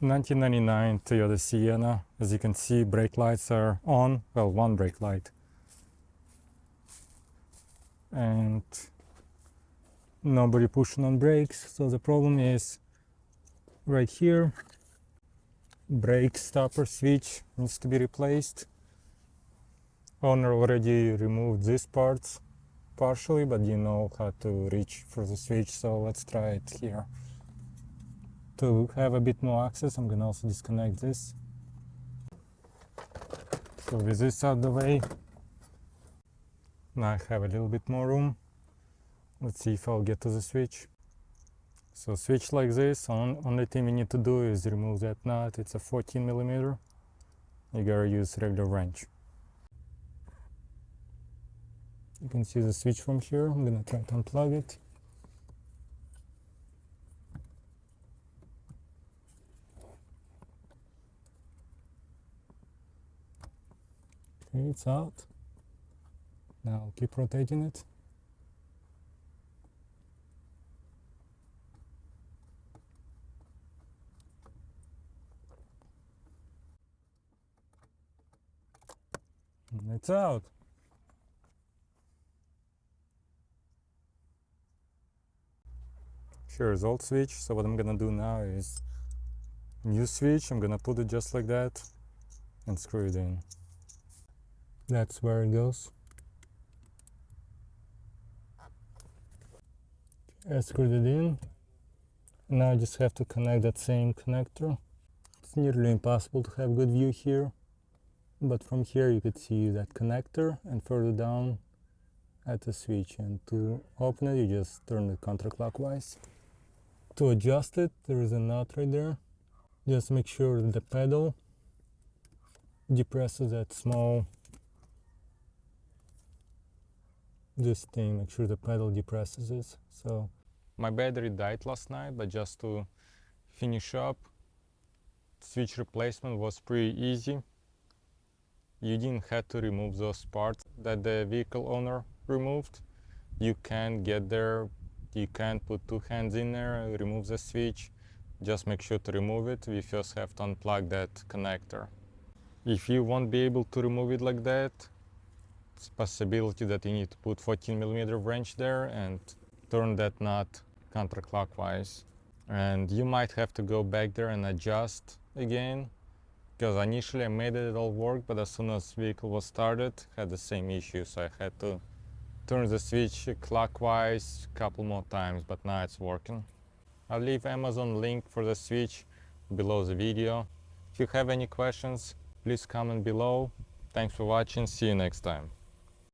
1999 Toyota Sienna. As you can see, brake lights are on. Well, one brake light. And nobody pushing on brakes. So the problem is right here. Brake stopper switch needs to be replaced. Owner already removed these parts partially, but you know how to reach for the switch, so let's try it here. To have a bit more access, I'm gonna also disconnect this. So with this out of the way, now I have a little bit more room. Let's see if I'll get to the switch. So switch like this, only thing we need to do is remove that nut. It's a 14mm. You gotta use regular wrench. You can see the switch from here. I'm gonna try to unplug it. Okay, it's out. Now I'll keep rotating it. And it's out. Here's old switch. So what I'm gonna do now is new switch. I'm gonna put it just like that and screw it in. That's where it goes. I screwed it in. Now I just have to connect that same connector. It's nearly impossible to have good view here, but from here you could see that connector, and further down at the switch. And to open it, you just turn it counterclockwise. To adjust it, there is a nut right there. Just make sure that the pedal depresses that small, this thing, make sure the pedal depresses it. So my battery died last night, but just to finish up, switch replacement was pretty easy. You didn't have to remove those parts that the vehicle owner removed. You can get there, you can put two hands in there, remove the switch. Just make sure to remove it. We first have to unplug that connector. If you won't be able to remove it like that, it's a possibility that you need to put 14mm wrench there and turn that nut counterclockwise. And you might have to go back there and adjust again, because initially I made it all work, but as soon as the vehicle was started, had the same issue, so I had to turn the switch clockwise a couple more times, but now it's working. I'll leave Amazon link for the switch below the video. If you have any questions, please comment below. Thanks for watching, see you next time.